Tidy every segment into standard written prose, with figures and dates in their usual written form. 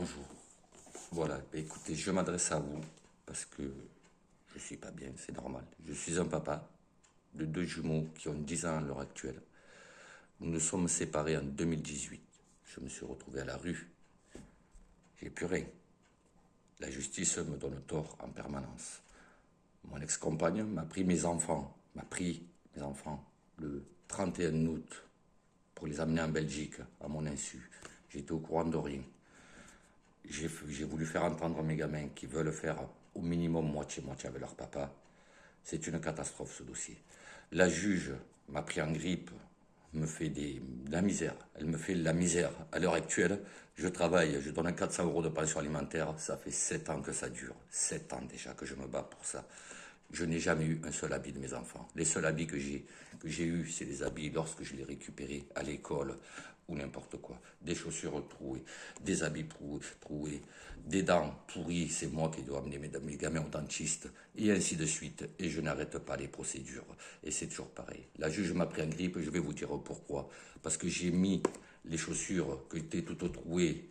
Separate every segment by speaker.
Speaker 1: Bonjour. Voilà, écoutez, je m'adresse à vous parce que je suis pas bien, c'est normal. Je suis un papa de deux jumeaux qui ont 10 ans à l'heure actuelle. Nous nous sommes séparés en 2018. Je me suis retrouvé à la rue. J'ai plus rien. La justice me donne tort en permanence. Mon ex-compagne m'a pris mes enfants, le 31 août pour les amener en Belgique à mon insu. J'étais au courant de rien. J'ai voulu faire entendre mes gamins qui veulent faire au minimum moitié-moitié avec leur papa. C'est une catastrophe ce dossier. La juge m'a pris en grippe, me fait de la misère. Elle me fait de la misère. À l'heure actuelle, je travaille, je donne 400 € de pension alimentaire. Ça fait 7 ans que ça dure. 7 ans déjà que je me bats pour ça. Je n'ai jamais eu un seul habit de mes enfants. Les seuls habits que j'ai eus, c'est des habits lorsque je les récupérais à l'école ou n'importe quoi. Des chaussures trouées, des habits troués, des dents pourries, c'est moi qui dois amener mes gamins au dentiste, et ainsi de suite. Et je n'arrête pas les procédures. Et c'est toujours pareil. La juge m'a pris en grippe, je vais vous dire pourquoi. Parce que j'ai mis les chaussures qui étaient toutes trouées,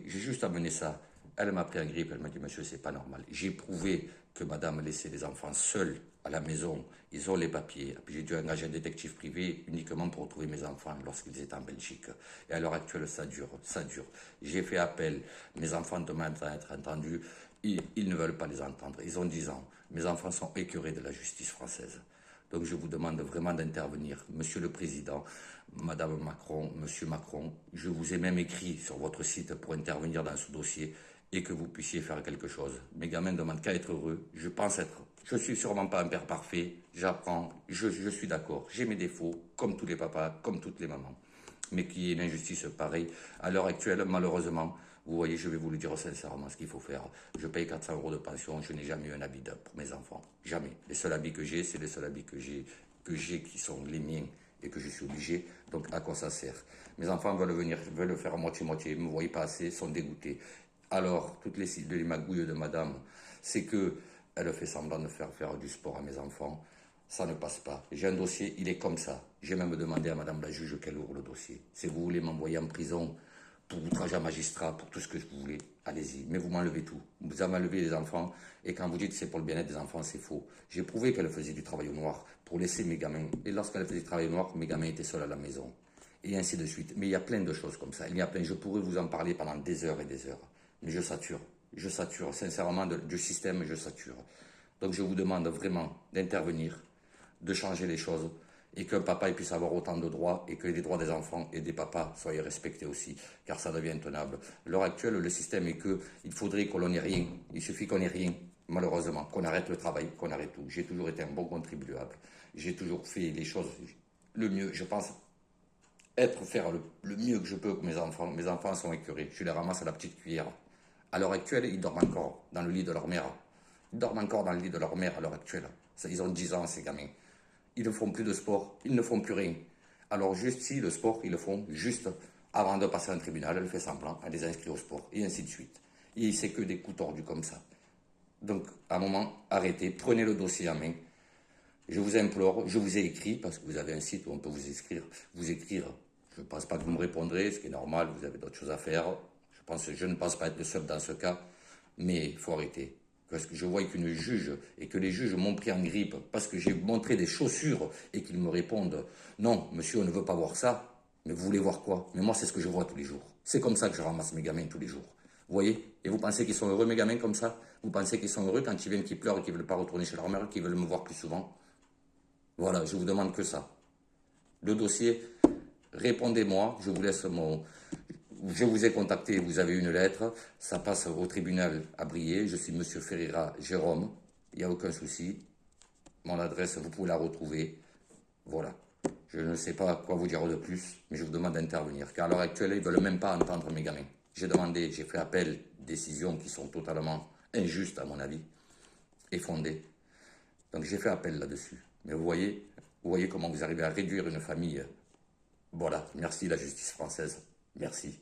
Speaker 1: j'ai juste amené ça. Elle m'a pris en grippe, elle m'a dit, monsieur, c'est pas normal. J'ai prouvé que madame laissait les enfants seuls à la maison. Ils ont les papiers. Puis j'ai dû engager un détective privé uniquement pour retrouver mes enfants lorsqu'ils étaient en Belgique. Et à l'heure actuelle, ça dure, ça dure. J'ai fait appel. Mes enfants demandent à être entendus. Ils ne veulent pas les entendre. Ils ont 10 ans. Mes enfants sont écœurés de la justice française. Donc je vous demande vraiment d'intervenir. Monsieur le Président, Madame Macron, Monsieur Macron, je vous ai même écrit sur votre site pour intervenir dans ce dossier et que vous puissiez faire quelque chose. Mes gamins ne demandent qu'à être heureux. Je pense être. Je ne suis sûrement pas un père parfait. J'apprends. Je suis d'accord. J'ai mes défauts, comme tous les papas, comme toutes les mamans. Mais qu'il y ait une injustice pareille. À l'heure actuelle, malheureusement, vous voyez, je vais vous le dire sincèrement ce qu'il faut faire. Je paye 400 € de pension, je n'ai jamais eu un habit pour mes enfants. Jamais. Les seuls habits que j'ai, c'est les seuls habits que j'ai qui sont les miens et que je suis obligé. Donc à quoi ça sert? Mes enfants veulent venir, veulent faire moitié-moitié, ne me voient pas assez, sont dégoûtés. Alors, toutes les magouilles de madame, c'est que elle fait semblant de faire du sport à mes enfants. Ça ne passe pas. J'ai un dossier, il est comme ça. J'ai même demandé à madame la juge qu'elle ouvre le dossier. Si vous voulez m'envoyer en prison pour outrage à magistrat, pour tout ce que vous voulez, allez-y. Mais vous m'enlevez tout. Vous avez enlevé les enfants. Et quand vous dites que c'est pour le bien-être des enfants, c'est faux. J'ai prouvé qu'elle faisait du travail au noir pour laisser mes gamins. Et lorsqu'elle faisait du travail au noir, mes gamins étaient seuls à la maison. Et ainsi de suite. Mais il y a plein de choses comme ça. Il y a plein. Je pourrais vous en parler pendant des heures et des heures. Mais je sature. Je sature. Sincèrement, du système, je sature. Donc je vous demande vraiment d'intervenir, de changer les choses et qu'un papa puisse avoir autant de droits et que les droits des enfants et des papas soient respectés aussi, car ça devient intenable. À l'heure actuelle, le système est que il faudrait qu'on n'ait rien. Il suffit qu'on n'ait rien, malheureusement, qu'on arrête le travail, qu'on arrête tout. J'ai toujours été un bon contribuable. J'ai toujours fait les choses le mieux. Je pense faire le mieux que je peux pour mes enfants. Mes enfants sont écœurés. Je les ramasse à la petite cuillère. À l'heure actuelle, ils dorment encore dans le lit de leur mère. Ils dorment encore dans le lit de leur mère à l'heure actuelle. Ils ont 10 ans, ces gamins. Ils ne font plus de sport, ils ne font plus rien. Alors juste si le sport, ils le font juste avant de passer en tribunal, elle fait semblant, elle les inscrit au sport, et ainsi de suite. Et c'est que des coups tordus comme ça. Donc, à un moment, arrêtez, prenez le dossier en main. Je vous implore, je vous ai écrit, parce que vous avez un site où on peut vous écrire. Je ne pense pas que vous me répondrez, ce qui est normal, vous avez d'autres choses à faire. Je ne pense pas être le seul dans ce cas, mais il faut arrêter. Parce que je vois qu'une juge, et que les juges m'ont pris en grippe, parce que j'ai montré des chaussures, et qu'ils me répondent, non, monsieur, on ne veut pas voir ça, mais vous voulez voir quoi? Mais moi, c'est ce que je vois tous les jours. C'est comme ça que je ramasse mes gamins tous les jours. Vous voyez? Et vous pensez qu'ils sont heureux, mes gamins, comme ça? Vous pensez qu'ils sont heureux quand ils viennent, qu'ils pleurent, qu'ils ne veulent pas retourner chez leur mère, qu'ils veulent me voir plus souvent? Voilà, je vous demande que ça. Le dossier, répondez-moi, je vous laisse Je vous ai contacté, vous avez une lettre, ça passe au tribunal à Briey, je suis Monsieur Ferreira Jérôme, il n'y a aucun souci. Mon adresse, vous pouvez la retrouver. Voilà. Je ne sais pas quoi vous dire de plus, mais je vous demande d'intervenir. Car à l'heure actuelle, ils ne veulent même pas entendre mes gamins. J'ai demandé, j'ai fait appel, décisions qui sont totalement injustes à mon avis, et fondées. Donc j'ai fait appel là-dessus. Mais vous voyez comment vous arrivez à réduire une famille. Voilà, merci la justice française. Merci.